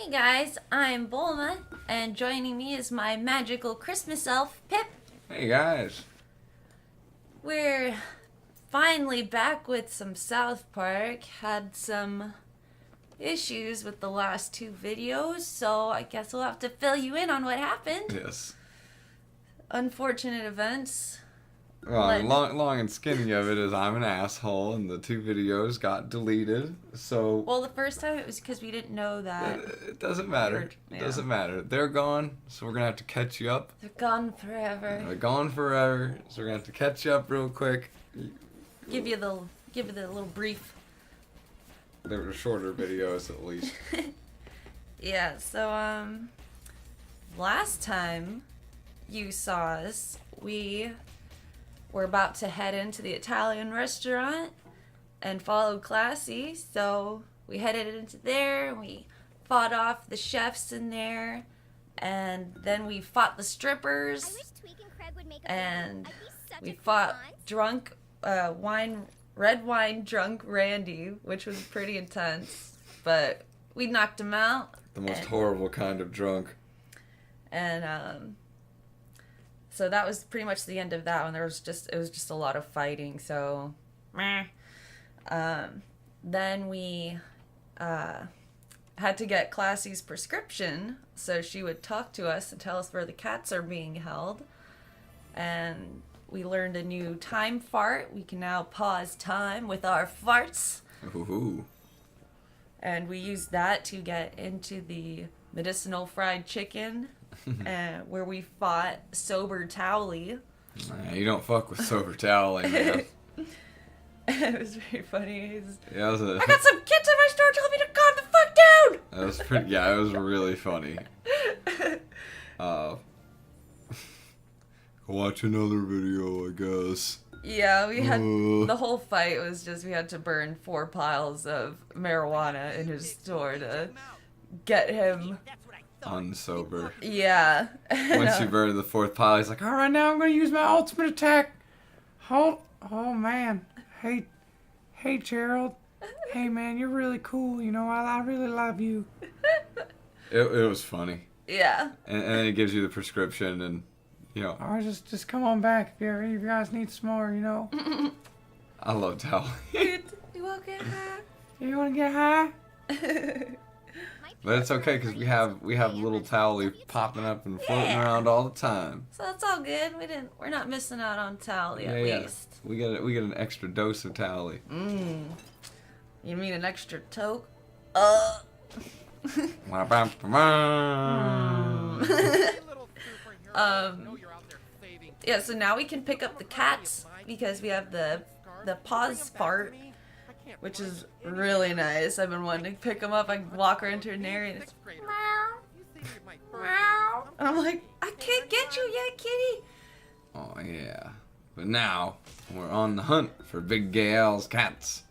Hey guys, I'm Bulma, and joining me is my magical Christmas elf, Pip. Hey guys. We're finally back with some South Park. Had some issues with the last two videos, so I guess we'll have to fill you in on what happened. Yes. Unfortunate events. Well, long and skinny of it is I'm an asshole, and the two videos got deleted. So. Well, the first time it was because we didn't know that. It doesn't matter. It doesn't matter. They're gone, so we're gonna have to catch you up. They're gone forever. They're gone forever, so we're gonna have to catch you up real quick. Give you the little brief. They were shorter videos, at least. Yeah. So last time you saw us, we're about to head into the Italian restaurant and follow Classy. So we headed into there, and we fought off the chefs in there, and then we fought the strippers, and we fought drunk, red wine drunk Randy, which was pretty intense, but we knocked him out. The most horrible kind of drunk. And so that was pretty much the end of that one. It was just a lot of fighting. So, meh. Then we had to get Classy's prescription, so she would talk to us and tell us where the cats are being held. And we learned a new time fart. We can now pause time with our farts. Ooh. And we used that to get into the medicinal fried chicken. Where we fought Sober Towley. You don't fuck with Sober Towley, man. It was very funny. I got some kids at my store telling me to calm the fuck down! That was pretty, yeah, it was really funny. Watch another video, I guess. Yeah, we had, the whole fight was just, we had to burn 4 piles of marijuana in his store to get him unsober. Yeah. Once you burn the 4th pile, he's like, alright, now I'm going to use my ultimate attack. Oh man. Hey, Gerald. Hey, man, you're really cool. You know, I really love you. It was funny. Yeah. And then he gives you the prescription, and, you know, oh, just come on back if you guys need some more, you know. I love Towel. You want to get high? You want to get high? But it's okay, because we have little Towley popping up and floating around all the time. So that's all good. We're not missing out on Towley at least. We get an extra dose of Towley. You mean an extra toke? Yeah, so now we can pick up the cats because we have the pause fart, which is really nice. I've been wanting to pick them up. I can walk her into an area and it's meow, meow. And I'm like, I can't get you yet, kitty. Oh, yeah. But now, we're on the hunt for Big Gay Al's cats.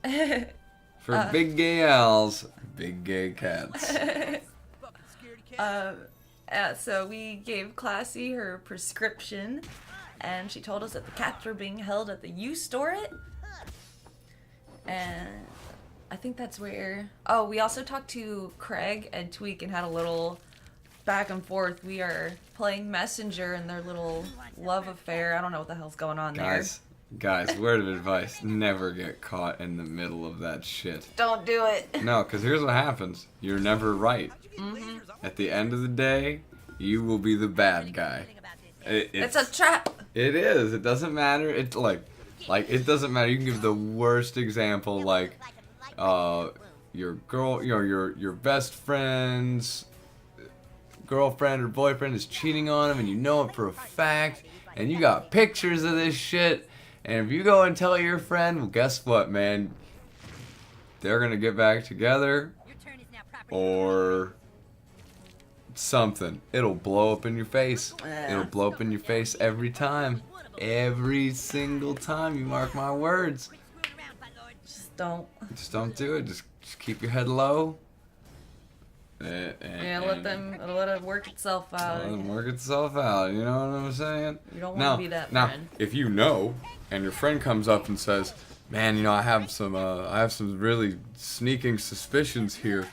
For Big Gay Al's big gay cats. So we gave Classy her prescription, and she told us that the cats were being held at the U Store. And I think that's where... Oh, we also talked to Craig and Tweak and had a little back and forth. We are playing Messenger in their little love affair. I don't know what the hell's going on there. Guys, word of advice. Never get caught in the middle of that shit. Don't do it. No, because here's what happens. You're never right. At the end of the day, you will be the bad guy. It's a trap. It is. It doesn't matter. It's like it doesn't matter. You can give the worst example, like your girl, your best friend's girlfriend or boyfriend is cheating on him, and you know it for a fact, and you got pictures of this shit, and if you go and tell your friend, well, guess what, man? They're gonna get back together, or something. It'll blow up in your face. It'll blow up in your face every time. Every single time, you mark my words. Just don't do it. Just keep your head low. Let it work itself out. Let it work itself out. You know what I'm saying? You don't want to be that friend. Now, if you know, and your friend comes up and says, "Man, you know, I have some really sneaking suspicions here,"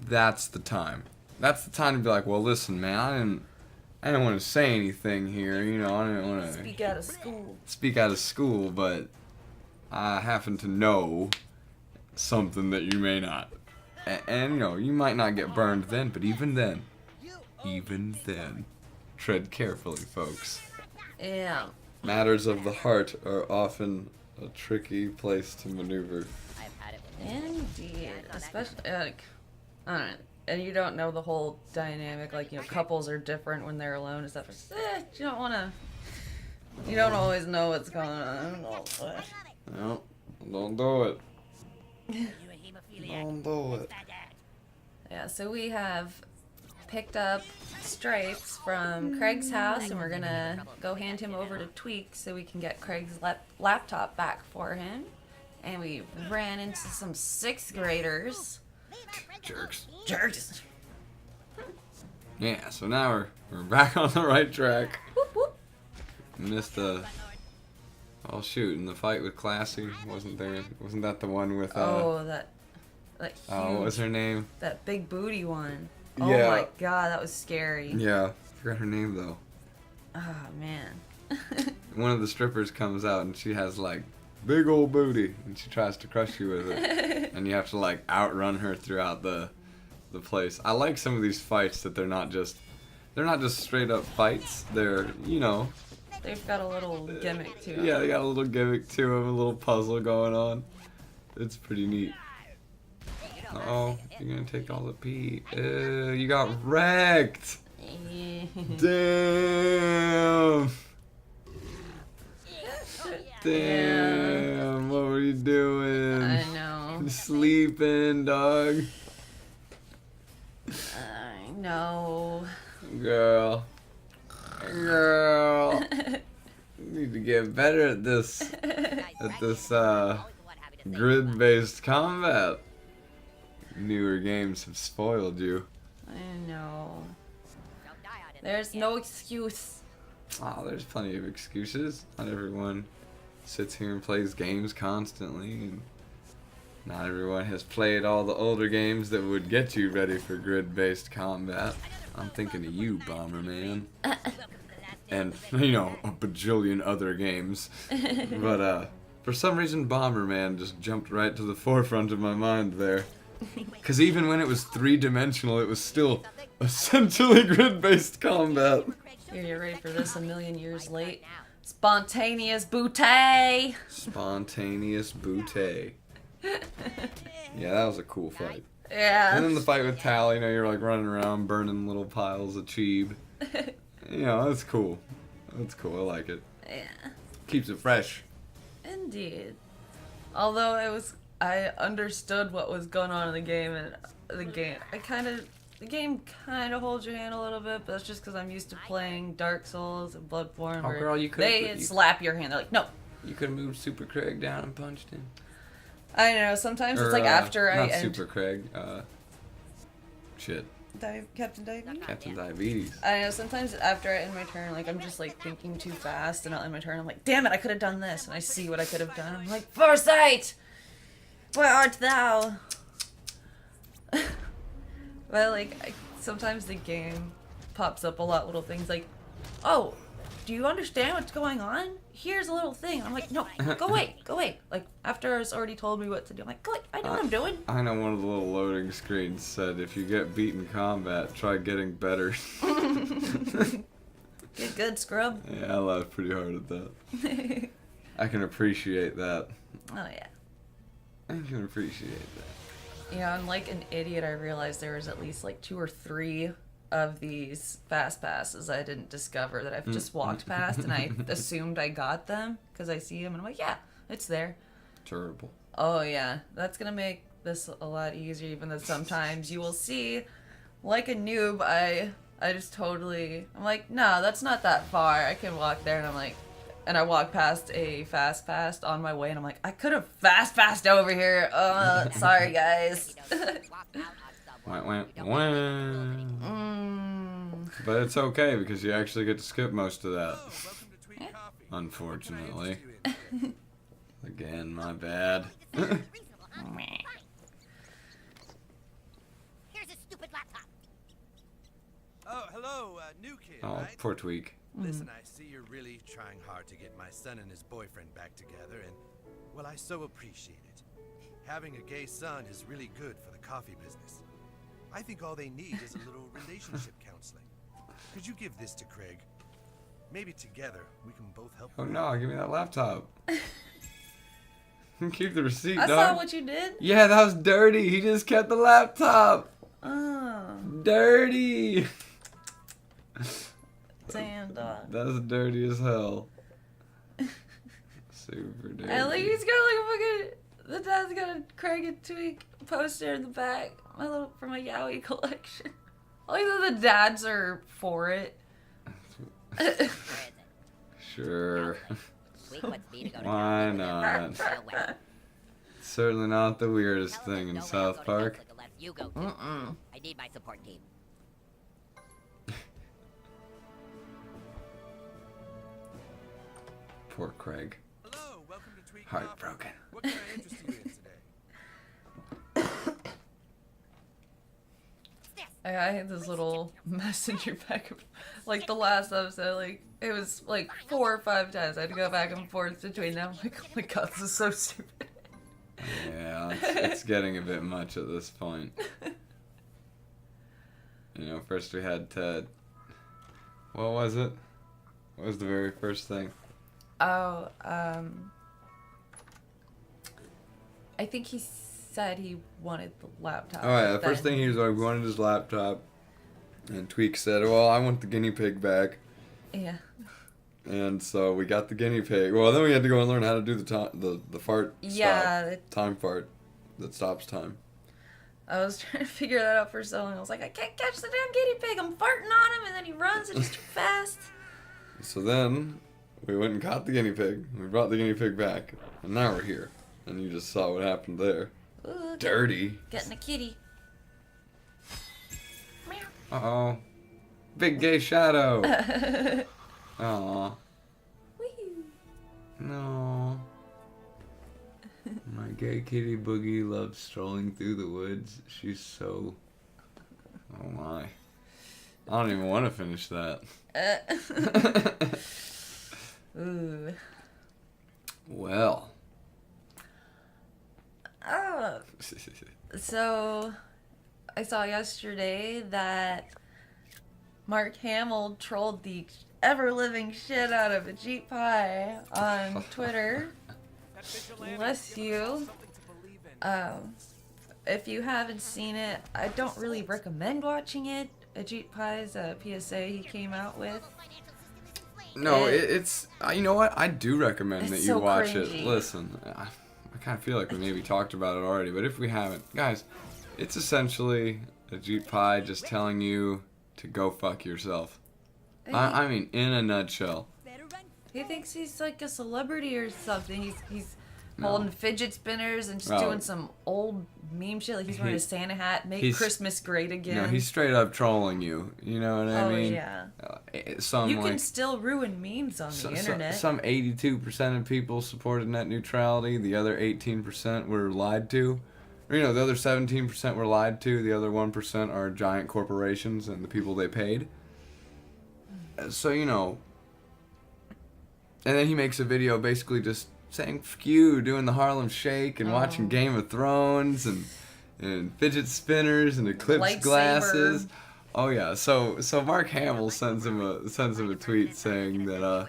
that's the time. that's the time to be like, well, listen, man, I didn't want to say anything here, you know, I didn't want to Speak out of school. speak out of school, but I happen to know something that you may not. And you know, you might not get burned then, but even then, tread carefully, folks. Yeah. Matters of the heart are often a tricky place to maneuver. Indeed. Especially, like, I don't know. And you don't know the whole dynamic, like, you know, couples are different when they're alone and stuff. You don't want to, you don't always know what's going on. No, don't do it. Don't do it. Yeah, so we have picked up Stripes from Craig's house, and we're gonna go hand him over to Tweak so we can get Craig's laptop back for him. And we ran into some 6th graders. Jerks. Jerks. Yeah, so now we're back on the right track. Whoop, whoop. Missed the... Oh shoot, in the fight with Classy, wasn't that the one with that huge, what was her name? that big booty one. Yeah. Oh my god, that was scary. Yeah, forgot her name though. Oh man. One of the strippers comes out and she has like big old booty and she tries to crush you with it. And you have to like outrun her throughout the place. I like some of these fights that they're not just straight up fights. They're, you know, They've got a little gimmick to it. yeah, they got a little gimmick to them, a little puzzle going on. It's pretty neat. Oh, you're gonna take all the pee. You got wrecked. Damn. Damn. What were you doing? I know. Sleeping, dog. I know. Girl. You need to get better at this grid-based combat. Newer games have spoiled you. I know. There's no excuse. Oh, there's plenty of excuses. Not everyone sits here and plays games constantly, and not everyone has played all the older games that would get you ready for grid-based combat. I'm thinking of you, Bomberman. And, you know, a bajillion other games. But, for some reason, Bomberman just jumped right to the forefront of my mind there. Because even when it was 3-dimensional, it was still essentially grid-based combat. Here, you're ready for this a million years late. Spontaneous bootay! Spontaneous bootay. Yeah, that was a cool fight. Yeah. And then the fight with Tal, you know, you're like running around burning little piles of cheeb. You know, that's cool. That's cool, I like it. Yeah. Keeps it fresh. Indeed. Although I understood what was going on in the game, and the game kind of holds your hand a little bit, but that's just because I'm used to playing Dark Souls and Bloodborne, Oh, where girl, you could've they slap your hand. They're like, no. You could have moved Super Craig down and punched him. I know. Sometimes it's like after I not end. Super Craig. Shit. Captain Diabetes. Captain Diabetes. I know. Sometimes after I end my turn, like I'm just like thinking too fast, and I'll end my turn. I'm like, damn it, I could have done this, and I see what I could have done. I'm like, Foresight, where art thou? But like sometimes the game pops up a lot little things like, oh, do you understand what's going on? Here's a little thing. I'm like, no, go away, go away. Like after it's already told me what to do, I'm like, go away, I know what I'm doing. I know one of the little loading screens said, if you get beat in combat, try getting better. Get good, scrub. Yeah, I laughed pretty hard at that. I can appreciate that. Oh yeah. I can appreciate that. Yeah, I'm like an idiot. I realized there was at least like 2 or 3 of these fast passes I didn't discover that I've just walked past, and I assumed I got them because I see them and I'm like, yeah, it's there. Terrible. Oh yeah, that's gonna make this a lot easier, even though sometimes you will see, like a noob, I just totally, I'm like, no, that's not that far, I can walk there, and I'm like, and I walk past a fast pass on my way, and I'm like, I could have fast over here, sorry guys. Wah. But it's okay because you actually get to skip most of that. Unfortunately. Again, my bad. Here's a stupid laptop. Oh, new kid, Oh, right? poor Tweak. Listen, I see you're really trying hard to get my son and his boyfriend back together, and, well, I so appreciate it. Having a gay son is really good for the coffee business. I think all they need is a little relationship counseling. Could you give this to Craig? Maybe together we can both help. Oh no, give me that laptop. Keep the receipt, I dog. saw what you did. Yeah, that was dirty. He just kept the laptop. Oh, Dirty. damn dog. That's dirty as hell. Super dirty. And like he's got like a fucking. The dad's got a Craig and Tweak poster in the back. For my Yowie collection. Like the dads are for it. Sure. Why not? Certainly not the weirdest thing in South Park. I need my support team. Poor Craig. Hello, welcome to Tweet Heartbroken. What can I interest you in today? I had this little messenger back, like the last episode, like it was like 4 or 5 times I had to go back and forth between them. I'm like, oh my god, this is so stupid. Yeah, it's getting a bit much at this point. You know, first we had Ted. What was it? What was the very first thing? Oh, I think he said he wanted the laptop. Oh yeah, the but first then- thing he was like, we wanted his laptop. And Tweak said, well, I want the guinea pig back. Yeah. And so we got the guinea pig. Well, then we had to go and learn how to do the fart Yeah. stop. Time fart that stops time. I was trying to figure that out for so long. I was like, I can't catch the damn guinea pig. I'm farting on him, and then he runs and he's too fast. So then we went and caught the guinea pig. We brought the guinea pig back. And now we're here. And you just saw what happened there. Ooh, Dirty. getting a kitty. Meow. Uh-oh. Big gay shadow. Aw. Wee. No. My gay kitty Boogie loves strolling through the woods. She's so... Oh my. I don't even want to finish that. Ooh. Well. Oh. So, I saw yesterday that Mark Hamill trolled the ever-living shit out of a Jeep Pie on Twitter. Bless you. If you haven't seen it, I don't really recommend watching it. Ajit Pai's PSA he came out with. No, it's... You know what? I do recommend It's that you so watch cringy. it. Listen, I kind of feel like we maybe talked about it already, but if we haven't... Guys, it's essentially Ajit Pai just telling you to go fuck yourself. I mean, in a nutshell. He thinks he's like a celebrity or something. He's No. holding fidget spinners and just No. doing some old meme shit. Like he's wearing a Santa hat, make he's- Christmas great again. No, he's straight up trolling you. You know what I Oh, mean? yeah. Some You like can still ruin memes on the internet. some 82% of people supported net neutrality. The other 18% were lied to. Or, the other 17% were lied to. The other 1% are giant corporations and the people they paid. So, and then he makes a video basically just saying "fuck you," doing the Harlem Shake and watching Game of Thrones and fidget spinners and eclipse Lightsaber. glasses. Oh yeah, so Mark Hamill sends him a tweet saying that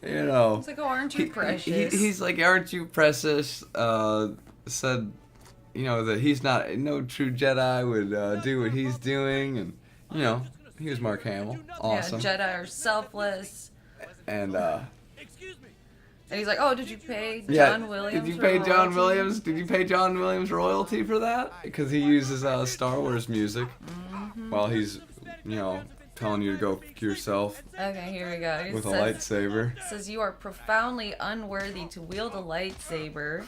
It's like, oh, aren't you precious? he's like, aren't you precious? Said that he's no true Jedi would do what he's doing, and he was Mark Hamill, awesome. Yeah, Jedi are selfless. And And he's like, oh, did you pay yeah, John Williams? did you for pay John royalty? Williams? Did you pay John Williams royalty for that? Because he uses Star Wars music while he's telling you to go f yourself Okay, here we go. It with a says, lightsaber. says you are profoundly unworthy to wield a lightsaber.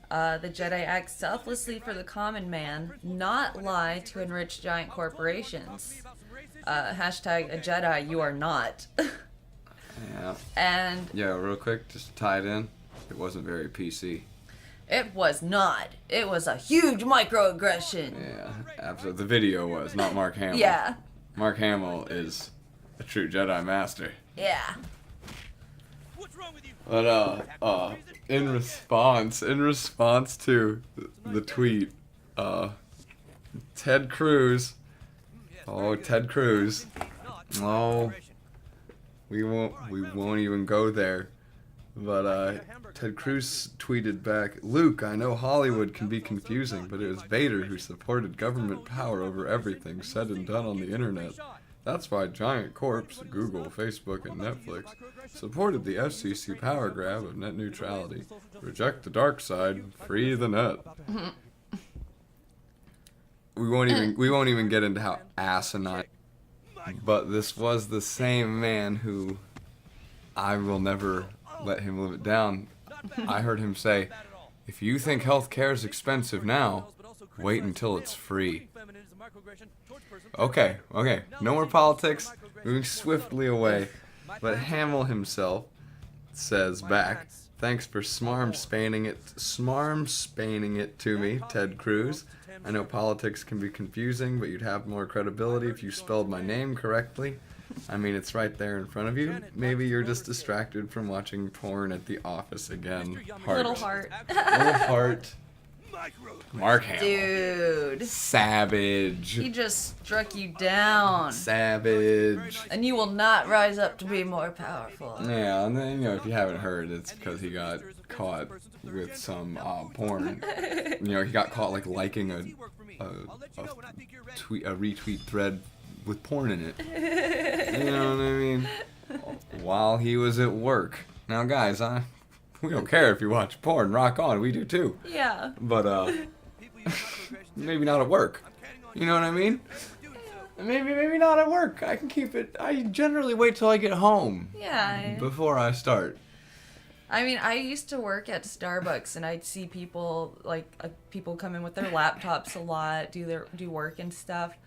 The Jedi act selflessly for the common man, not lie to enrich giant corporations. Hashtag a Jedi, you are not. Yeah. And Yeah, real quick, just to tie it in. It wasn't very PC. it was not. It was a huge microaggression. Yeah, absolutely. The video was, not Mark Hamill. Yeah. Mark Hamill is a true Jedi Master. Yeah. But in response to the tweet, Ted Cruz. Oh, Ted Cruz. Oh, we won't even go there. But Ted Cruz tweeted back, "Luke, I know Hollywood can be confusing, but it was Vader who supported government power over everything said and done on the internet. That's why Giant Corps, Google, Facebook, and Netflix supported the FCC power grab of net neutrality. Reject the dark side, free the net." We won't even get into how asinine. But this was the same man who I will never let him live it down. I heard him say, "If you think healthcare is expensive now, wait until it's free." Okay, no more politics, moving swiftly away. But Hamill himself says back, "Thanks for smarm-spaining it to me, Ted Cruz. I know politics can be confusing, but you'd have more credibility if you spelled my name correctly. I mean, it's right there in front of you. Maybe you're just distracted from watching porn at the office again." Heart. Little heart. Little heart. Mark Hamill. Dude. Savage. He just struck you down. Savage. And you will not rise up to be more powerful. Yeah, and then, if you haven't heard, it's because he got caught with some porn. He got caught liking a retweet thread with porn in it. You know what I mean? While he was at work. Now, guys, we don't care if you watch porn. Rock on, we do too. Yeah. But maybe not at work. You know what I mean? Maybe not at work. I can keep it. I generally wait till I get home. Yeah. Before I start. I mean, I used to work at Starbucks, and I'd see people people come in with their laptops a lot, do work and stuff.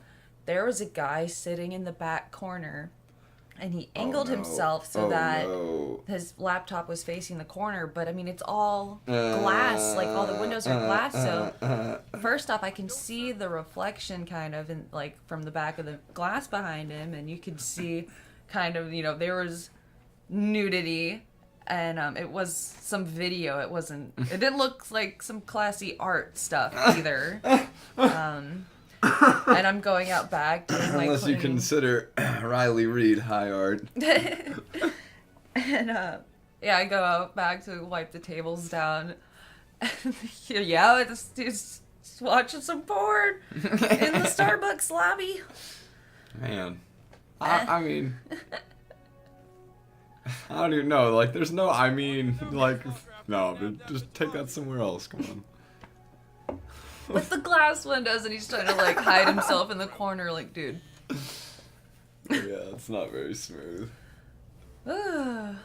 There was a guy sitting in the back corner, and he angled himself so that his laptop was facing the corner. But I mean, it's all glass, all the windows are glass. So first off, I can see the reflection kind of from the back of the glass behind him, and you could see kind of there was nudity. And it was some video. It didn't look like some classy art stuff either. And I'm going out back to unless you consider Riley Reid high art. And I go out back to wipe the tables down. Yeah, it's watching some porn in the Starbucks lobby. Man, I mean. I don't even know. There's no. No. But just take that somewhere else. Come on. With the glass windows, and he's trying to hide himself in the corner, dude. Yeah, it's not very smooth. Yeah,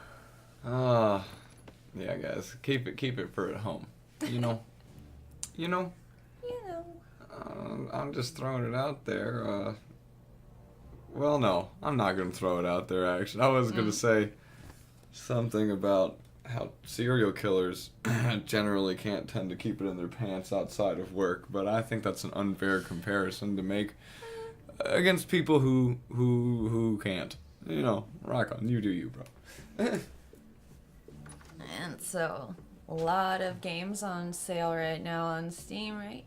guys, keep it for at home. You know. I'm just throwing it out there. Well, no, I'm not gonna throw it out there. Actually, I was gonna say something about how serial killers generally can't tend to keep it in their pants outside of work, but I think that's an unfair comparison to make against people who can't. Rock on, you do you, bro. And so, a lot of games on sale right now on Steam, right?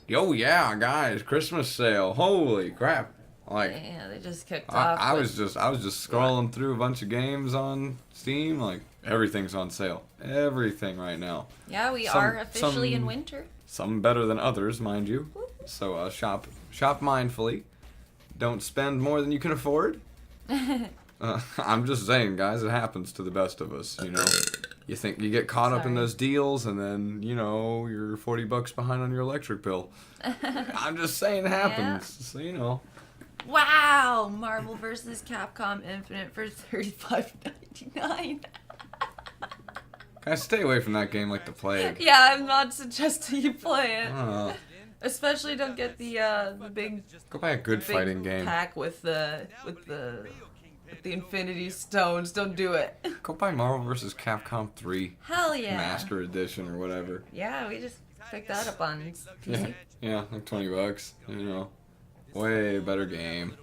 Yo, yeah, guys, Christmas sale. Holy crap. Yeah, they just kicked off. I was just scrolling through a bunch of games on Steam. Everything's on sale. Everything right now. Yeah, we are officially in winter. Some better than others, mind you. So shop mindfully. Don't spend more than you can afford. I'm just saying, guys, it happens to the best of us. You think you get caught up in those deals, and then you're $40 behind on your electric bill. I'm just saying it happens. Yeah. So Wow! Marvel vs. Capcom Infinite for $35.99. Guys, stay away from that game like the plague. Yeah, I'm not suggesting you play it. Especially don't get the big. Go buy a good fighting game. Pack with the Infinity Stones. Don't do it. Go buy Marvel vs. Capcom 3. Hell yeah. Master Edition or whatever. Yeah, we just picked that up on PC. Yeah, $20. Way better game.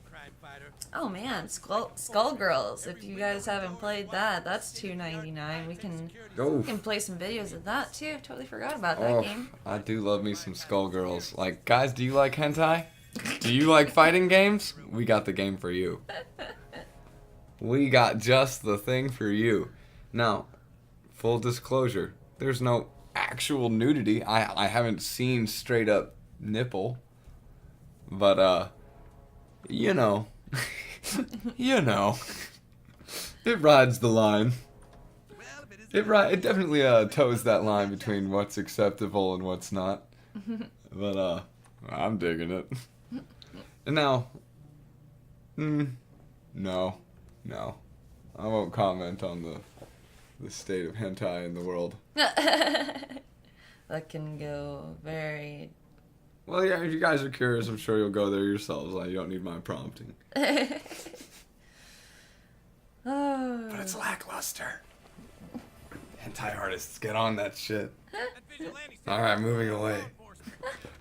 Oh man, Skullgirls. If you guys haven't played that, that's $2.99. We can play some videos of that too. Totally forgot about that game. I do love me some Skullgirls. Like, guys, do you like hentai? Do you like fighting games? We got the game for you. We got just the thing for you. Now, full disclosure, there's no actual nudity. I haven't seen straight up nipple. But, you know. You know. It rides the line. It definitely toes that line between what's acceptable and what's not. But, I'm digging it. And now, no. I won't comment on the state of hentai in the world. That can go very... Well, yeah, if you guys are curious, I'm sure you'll go there yourselves. Like, you don't need my prompting. Oh. But it's lackluster. Hentai artists, get on that shit. Alright, moving away.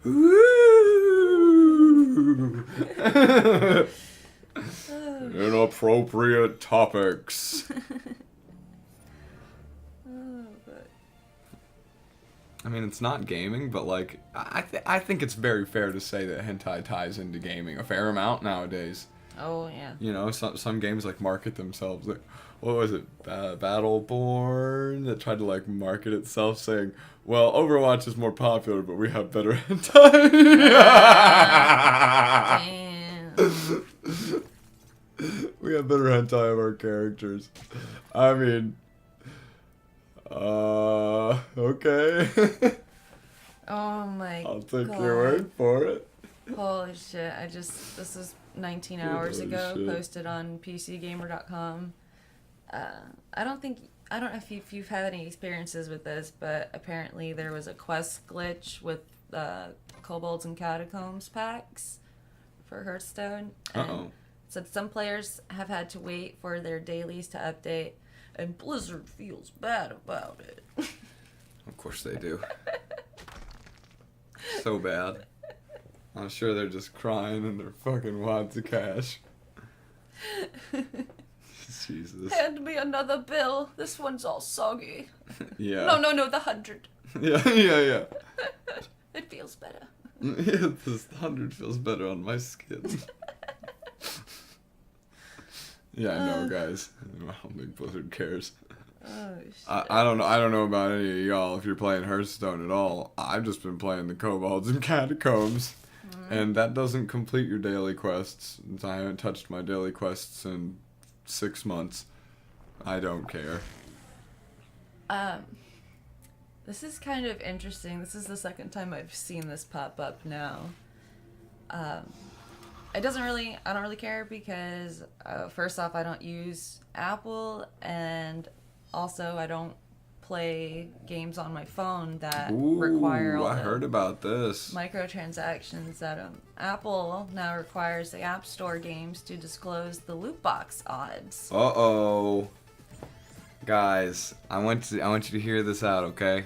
Ooh. Inappropriate topics. I mean, it's not gaming, but like, I think it's very fair to say that hentai ties into gaming a fair amount nowadays. Oh yeah. You know, some games like market themselves. Like, what was it, Battleborn, that tried to like market itself, saying, "Well, Overwatch is more popular, but we have better hentai." Damn. We have better hentai of our characters. I mean, okay. Oh my god. I'll take your word for it. Holy shit, this is 19 hours Holy ago, shit. posted on PCGamer.com. I don't know if you've had any experiences with this, but apparently there was a quest glitch with Kobolds and Catacombs packs for Hearthstone. Uh-oh. Said some players have had to wait for their dailies to update, and Blizzard feels bad about it. Of course they do. So bad. I'm sure they're just crying in their fucking wads of cash. Jesus. Hand me another bill. This one's all soggy. Yeah. No, the 100. Yeah. It feels better. Yeah, this 100 feels better on my skin. Yeah, I know, guys. I don't think Blizzard cares. Oh, shit. I don't know about any of y'all if you're playing Hearthstone at all. I've just been playing the Kobolds and Catacombs. And that doesn't complete your daily quests. I haven't touched my daily quests in 6 months. I don't care. This is kind of interesting. This is the second time I've seen this pop up now. I don't really care because first off, I don't use Apple, and also I don't play games on my phone that require all I the heard about this. microtransactions that Apple now requires the App Store games to disclose the loot box odds. Uh-oh. Guys, I want you to hear this out, okay?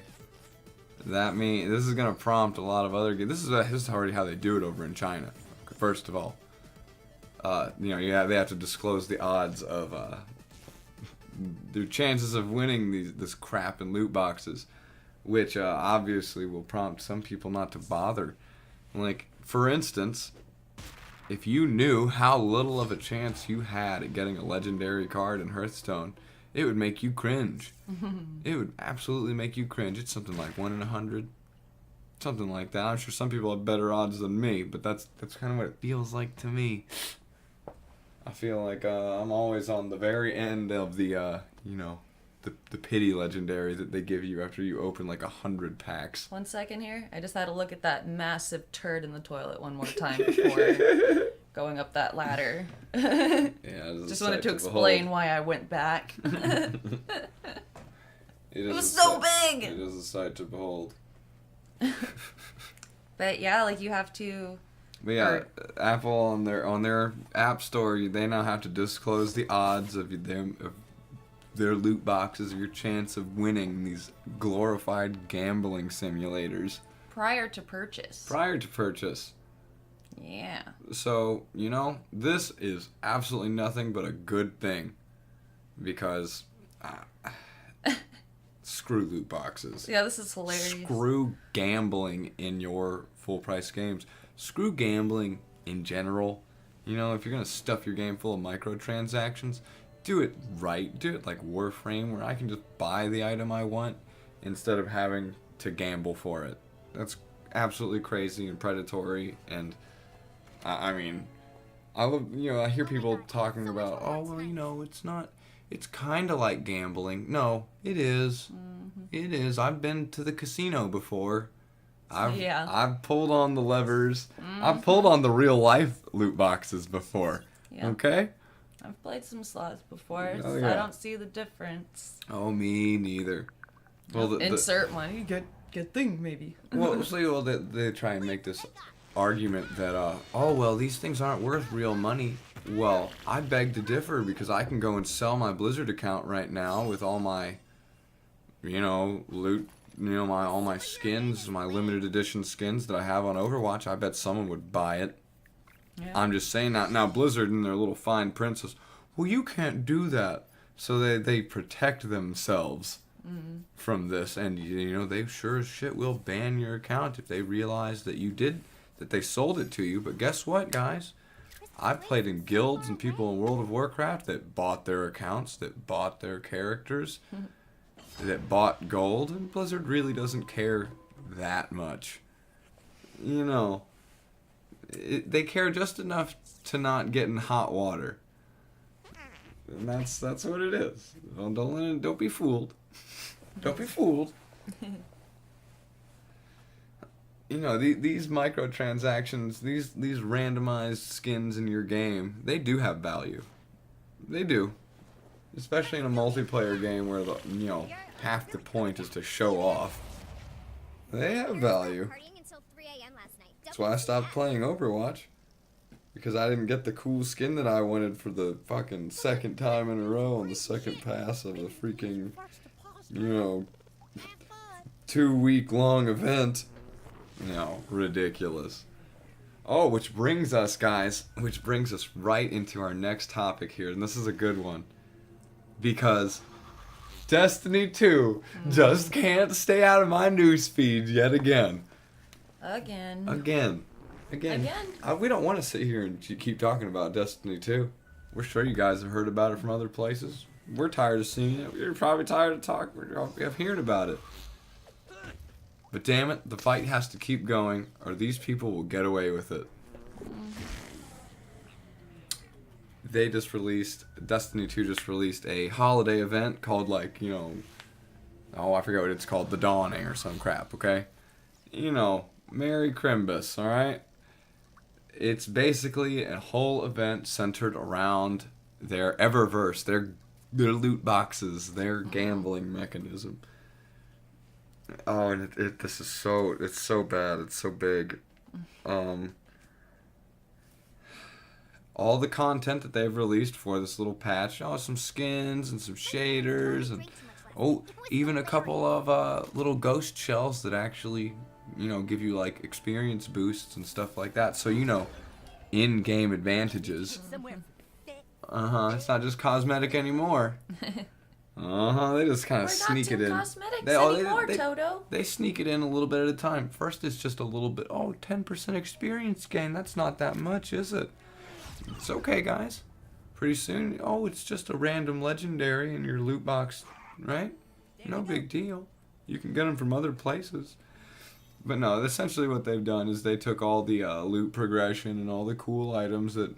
This is gonna prompt a lot of other games. This is already how they do it over in China. First of all, they have to disclose the odds of their chances of winning this crap in loot boxes, which obviously will prompt some people not to bother. Like, for instance, if you knew how little of a chance you had at getting a legendary card in Hearthstone, it would make you cringe. It would absolutely make you cringe. It's something like 1 in 100. Something like that. I'm sure some people have better odds than me, but that's kind of what it feels like to me. I feel like I'm always on the very end of the pity legendary that they give you after you open like 100 packs. 1 second here. I just had to look at that massive turd in the toilet one more time before going up that ladder. Yeah, just wanted to explain why I went back. It was so big! It is a sight to behold. But yeah, like you have to... But yeah, Apple on their App Store, they now have to disclose the odds of their loot boxes, of your chance of winning these glorified gambling simulators. Prior to purchase. Yeah. So, this is absolutely nothing but a good thing. Because, screw loot boxes. Yeah, this is hilarious. Screw gambling in your full price games. Screw gambling in general. If you're going to stuff your game full of microtransactions, do it right. Do it like Warframe, where I can just buy the item I want instead of having to gamble for it. That's absolutely crazy and predatory, and I mean, I love, I hear people talking about, oh, well, it's kind of like gambling. No, it is. Mm-hmm. It is. I've been to the casino before. I've pulled on the levers. Mm-hmm. I've pulled on the real life loot boxes before. Yeah. Okay? I've played some slots before, oh, so I don't see the difference. Oh, me neither. Well, insert money, good thing maybe. They try and make this argument that, these things aren't worth real money. Well, I beg to differ, because I can go and sell my Blizzard account right now with all my, loot, all my skins, my limited edition skins that I have on Overwatch. I bet someone would buy it. Yeah. I'm just saying that. Now, Blizzard and their little fine print says, well, you can't do that. So they protect themselves from this, and they sure as shit will ban your account if they realize that they sold it to you. But guess what, guys? I've played in guilds and people in World of Warcraft that bought their accounts, that bought their characters, that bought gold, and Blizzard really doesn't care that much. They care just enough to not get in hot water. And that's what it is. Don't be fooled. Don't be fooled. These microtransactions, these randomized skins in your game, they do have value. They do. Especially in a multiplayer game where half the point is to show off. They have value. That's why I stopped playing Overwatch. Because I didn't get the cool skin that I wanted for the fucking second time in a row on the second pass of a freaking, 2-week-long event. Ridiculous. Oh, which brings us right into our next topic here, and this is a good one. Because Destiny 2 just can't stay out of my newsfeed yet again. Again. We don't want to sit here and keep talking about Destiny 2. We're sure you guys have heard about it from other places. We're tired of seeing it. You're probably tired of hearing about it. But damn it, the fight has to keep going, or these people will get away with it. Destiny 2 just released a holiday event called, I forget what it's called, The Dawning or some crap, okay? Merry Crimbus, alright? It's basically a whole event centered around their Eververse, their loot boxes, their gambling mechanism. Oh, and it's so bad. It's so big. All the content that they've released for this little patch, some skins and some shaders, and even a couple of little ghost shells that actually, give you like experience boosts and stuff like that. So in-game advantages. It's not just cosmetic anymore. They just kind of sneak it in. Toto. They sneak it in a little bit at a time. First it's just a little bit, 10% experience gain. That's not that much, is it? It's okay, guys. Pretty soon, it's just a random legendary in your loot box, right? No big deal. You can get them from other places. But no, essentially what they've done is they took all the loot progression and all the cool items that,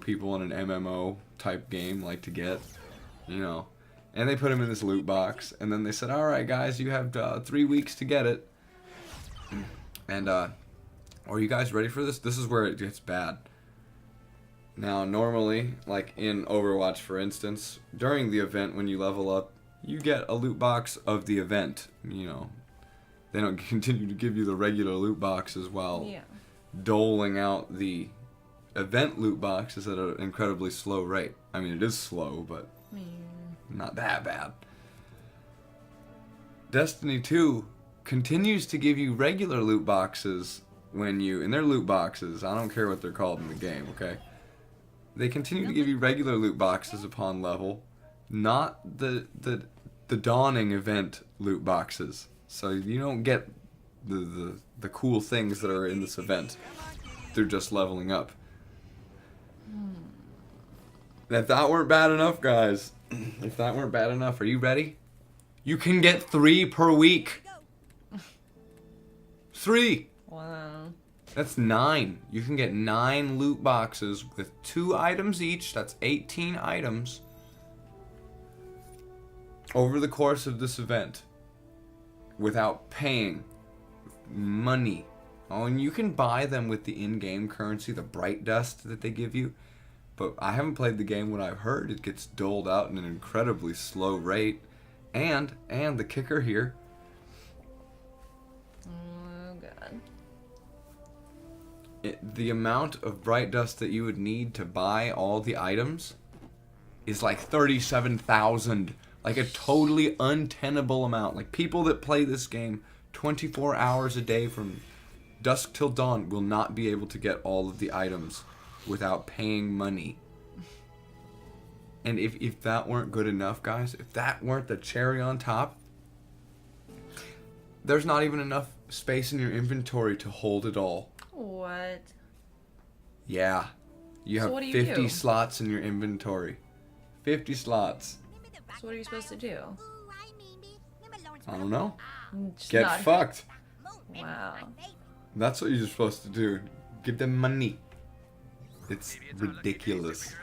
people in an MMO type game like to get, and they put them in this loot box, and then they said, all right, guys, you have 3 weeks to get it. And, are you guys ready for this? This is where it gets bad. Now, normally, like in Overwatch, for instance, during the event when you level up, you get a loot box of the event, They don't continue to give you the regular loot boxes while doling out the event loot boxes at an incredibly slow rate. I mean, it is slow, but not that bad. Destiny 2 continues to give you regular loot boxes when you, and they're loot boxes, I don't care what they're called in the game, okay? They continue to give you regular loot boxes upon level, not the dawning event loot boxes. So you don't get the cool things that are in this event through just leveling up. If that weren't bad enough, guys, if that weren't bad enough, are you ready? You can get 3 per week. 3. Wow. That's 9. You can get 9 loot boxes with 2 items each. That's 18 items over the course of this event without paying money. Oh, and you can buy them with the in-game currency, the bright dust that they give you. But I haven't played the game. What I've heard, it gets doled out in an incredibly slow rate. And the kicker here. Oh, God. The amount of bright dust that you would need to buy all the items is like 37,000. Like a totally untenable amount. Like people that play this game 24 hours a day from dusk till dawn will not be able to get all of the items without paying money. And if that weren't good enough, guys, if that weren't the cherry on top, there's not even enough space in your inventory to hold it all. What? Yeah. You have So what do you 50 do? slots in your inventory. 50 slots. So what are you supposed to do? I don't know. Just Get not- fucked. Wow. That's what you're supposed to do. Give them money. It's ridiculous.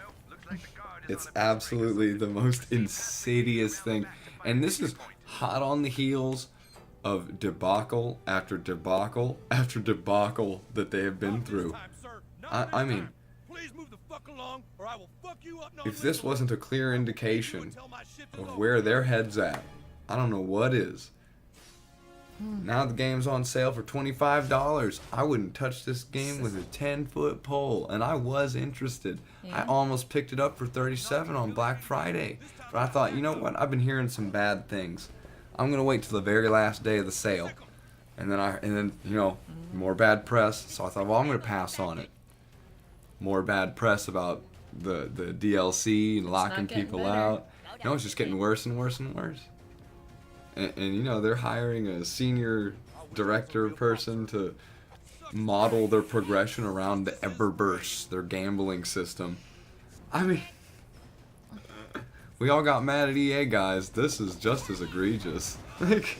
It's absolutely the most insidious thing. And this is hot on the heels of debacle after debacle after debacle that they have been through. I mean, if this wasn't a clear indication of where their head's at, I don't know what is. Now the game's on sale for $25. I wouldn't touch this game with a 10-foot pole, and I was interested. Yeah. I almost picked it up for $37 on Black Friday, but I thought, you know what? I've been hearing some bad things. I'm gonna wait till the very last day of the sale, and then you know, more bad press. So I thought, well, I'm gonna pass on it. More bad press about the DLC and locking getting people better. out. No, it's just getting worse and worse and worse. And you know, they're hiring a senior director person to model their progression around the Everburst, their gambling system. I mean, we all got mad at EA, guys. This is just as egregious. Like,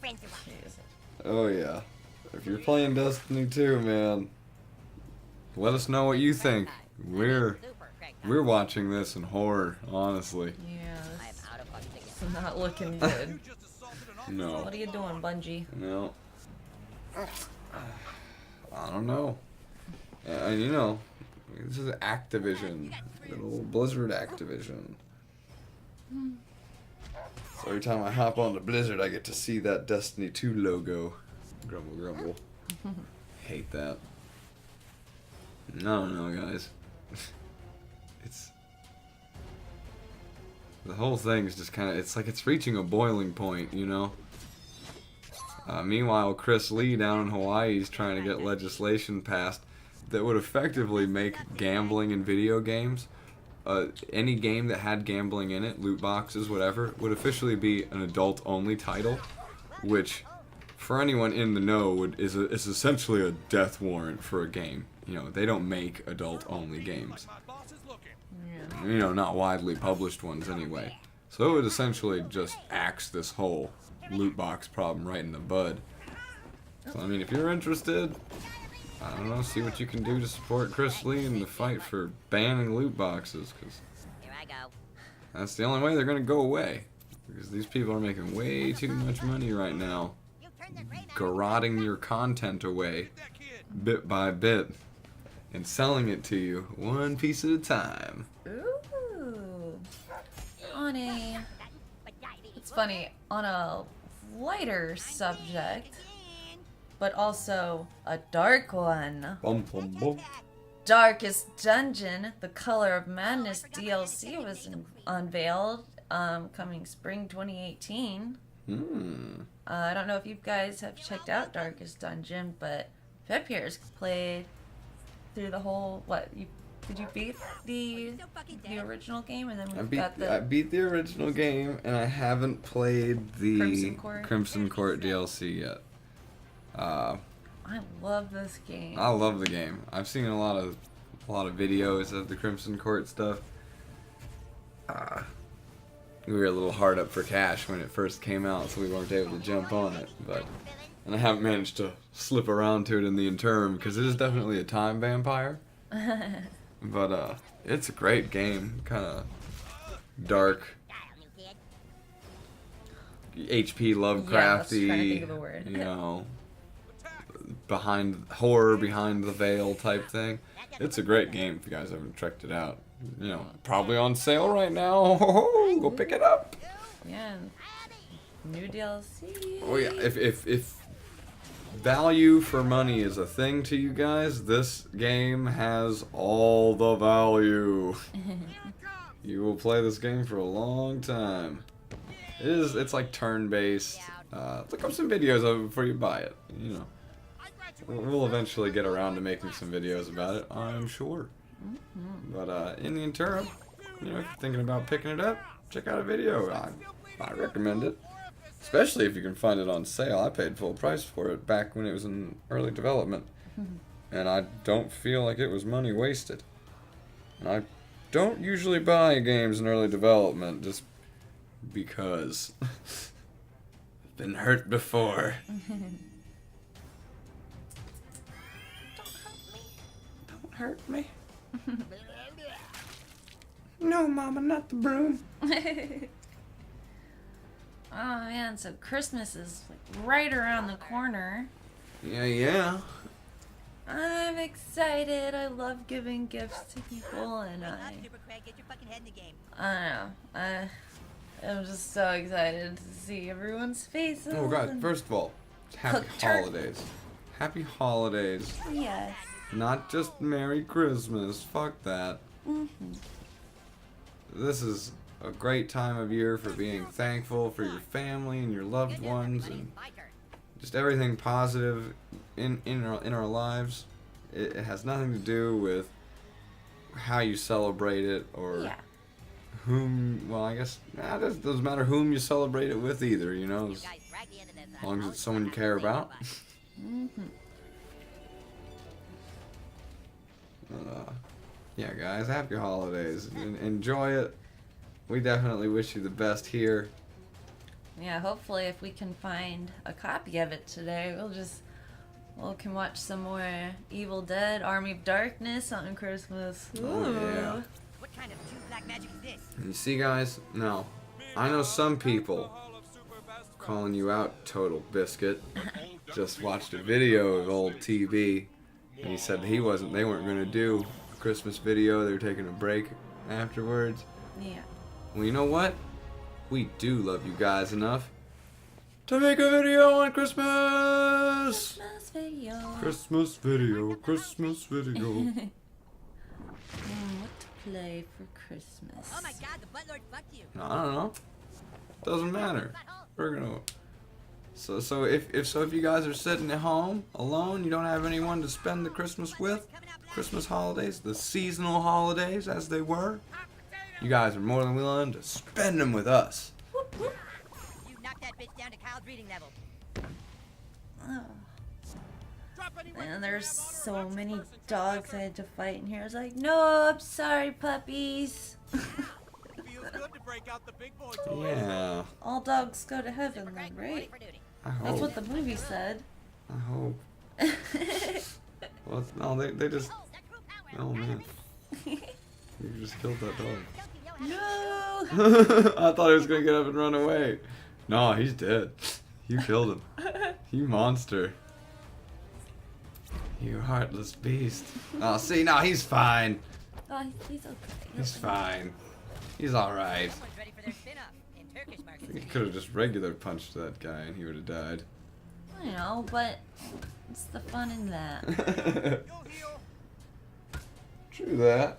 Jeez. oh yeah. If you're playing Destiny 2, man, let us know what you think. We're watching this in horror, honestly. Yeah, this is not looking good. No. What are you doing, Bungie? No. I don't know. And you know, this is Activision. Good old Blizzard Activision. So every time I hop on to Blizzard, I get to see that Destiny 2 logo. Grumble, grumble. Hate that. I don't know, guys. It's... The whole thing is just kind of... It's like it's reaching a boiling point, you know? Meanwhile, Chris Lee down in Hawaii is trying to get legislation passed that would effectively make gambling in video games, any game that had gambling in it, loot boxes, whatever, would officially be an adult-only title, which, for anyone in the know, is essentially a death warrant for a game. You know, they don't make adult-only games. Yeah. You know, not widely published ones anyway. So it would essentially just axe this whole loot box problem right in the bud. So I mean, if you're interested, I don't know, see what you can do to support Chris Lee in the fight for banning loot boxes, because Here I go. that's the only way they're going to go away. Because these people are making way too much money right now, You turned the rain on. garroting your content away bit by bit and selling it to you one piece at a time. Ooh. On a... It's funny, on a lighter subject, but also a dark one. Bum, bum, bum. Darkest Dungeon, the Color of Madness DLC was unveiled, coming spring 2018. I don't know if you guys have checked out Darkest Dungeon, but Pip here's played through the whole. Did you beat the original game, and then we've got the I beat the original game, and I haven't played the Crimson Court DLC yet. I love this game. I love the game. I've seen a lot of videos of the Crimson Court stuff. We were a little hard up for cash when it first came out, so we weren't able to jump on it. And I haven't managed to slip around to it in the interim because it is definitely a time vampire. But it's a great game, kind of dark, HP Lovecrafty, Yeah, I was trying to think of a word. you know, horror behind the veil type thing. It's a great game if you guys haven't checked it out. You know, probably on sale right now. Go pick it up. Yeah, new DLC. Oh yeah, if value for money is a thing to you guys, this game has all the value. You will play this game for a long time. It's like turn-based. Look up some videos of it before you buy it. You know, we'll eventually get around to making some videos about it, I'm sure. But in the interim, you know, if you're thinking about picking it up, check out a video. I recommend it. Especially if you can find it on sale. I paid full price for it back when it was in early development. And I don't feel like it was money wasted. And I don't usually buy games in early development just because I've been hurt before. Don't hurt me. No, Mama, not the broom. Oh man, so Christmas is like right around the corner. Yeah. I'm excited. I love giving gifts to people, and I don't know. I'm just so excited to see everyone's faces. Oh God! First of all, happy holidays. Happy holidays. Yes. Not just Merry Christmas. Fuck that. This is a great time of year for being thankful for your family and your loved ones and just everything positive in our lives. It has nothing to do with how you celebrate it or whom. Well, I guess it doesn't matter whom you celebrate it with either. You know, as long as it's someone you care about. Yeah, guys, happy holidays. Enjoy it. We definitely wish you the best here. Yeah, hopefully if we can find a copy of it today, we can watch some more Evil Dead, Army of Darkness on Christmas. Ooh. Oh, yeah. What kind of true black magic is this? You see, guys? No. I know some people calling you out, Total Biscuit. Just watched a video of old TV, and he said they weren't going to do a Christmas video. They were taking a break afterwards. Yeah. Well, you know what? We do love you guys enough to make a video on Christmas! Christmas video. Christmas video, Christmas video. What to play for Christmas? Oh my God, the buttlord fucked you. I don't know. Doesn't matter. We're gonna. So if you guys are sitting at home alone, you don't have anyone to spend the Christmas with, Christmas holidays, the seasonal holidays as they were, you guys are more than willing to spend them with us. You knocked that bitch down to Kyle's reading level. Oh. And there's so many dogs I had to fight in here. I was like, no, I'm sorry, puppies. Yeah. All dogs go to heaven then, right? I hope. That's what the movie said. I hope. Well, no, they just. Oh man. You just killed that dog. No! I thought he was gonna get up and run away. No, he's dead. You killed him. You monster. You heartless beast. Oh, see, no, he's fine. Oh, he's okay. He's fine. He's alright. Someone's ready for their spin-off in Turkish markets. You could have just regular punched that guy and he would have died. I know, but what's the fun in that? True that.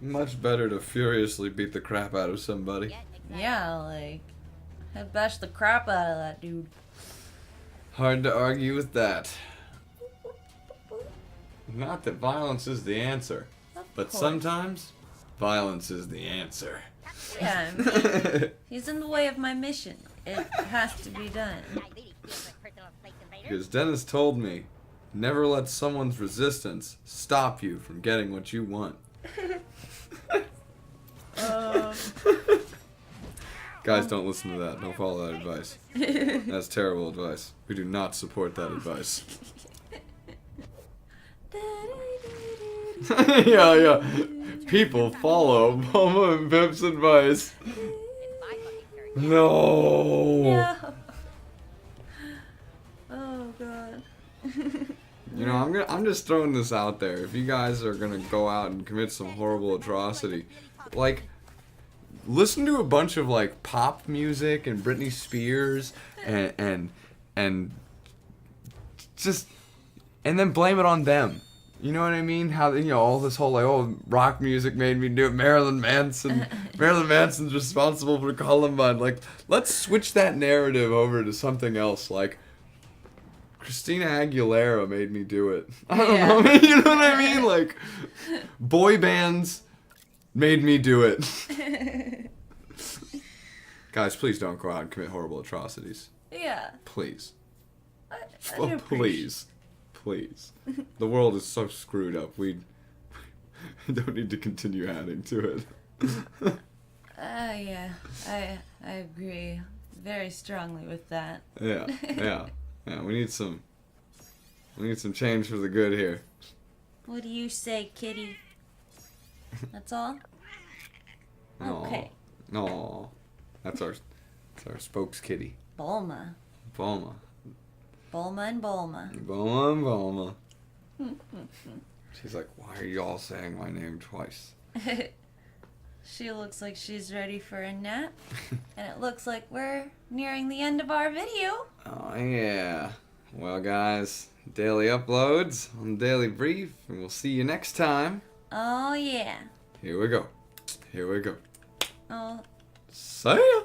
Much better to furiously beat the crap out of somebody. Yeah, like, I'd bash the crap out of that dude. Hard to argue with that. Not that violence is the answer, but course. sometimes violence is the answer. Yeah, I mean, he's in the way of my mission. It has to be done. Because Dennis told me, never let someone's resistance stop you from getting what you want. Guys, don't listen to that. Don't follow that advice. That's terrible advice. We do not support that advice. Yeah. People follow Bulma and Pip's advice. No. No. Oh god. You know, I'm just throwing this out there. If you guys are gonna go out and commit some horrible atrocity, like, listen to a bunch of like pop music and Britney Spears and just and then blame it on them. You know what I mean? How, you know, all this whole like, oh, rock music made me do it. Marilyn Manson's responsible for Columbine. Like, let's switch that narrative over to something else. Like, Christina Aguilera made me do it. I don't know. You know what I mean? Like, boy bands made me do it. Guys, please don't go out and commit horrible atrocities. Yeah. Please. I Please. Please. The world is so screwed up. We don't need to continue adding to it. Yeah. I agree very strongly with that. Yeah. We need some change for the good here. What do you say, kitty? That's all? Okay. No. That's our spokes kitty. Bulma. Bulma. Bulma and Bulma. Bulma. She's like, why are you all saying my name twice? She looks like she's ready for a nap. And it looks like we're nearing the end of our video. Oh, yeah. Well, guys, daily uploads on Daily Brief, and we'll see you next time. Oh, yeah. Here we go. Oh. See ya!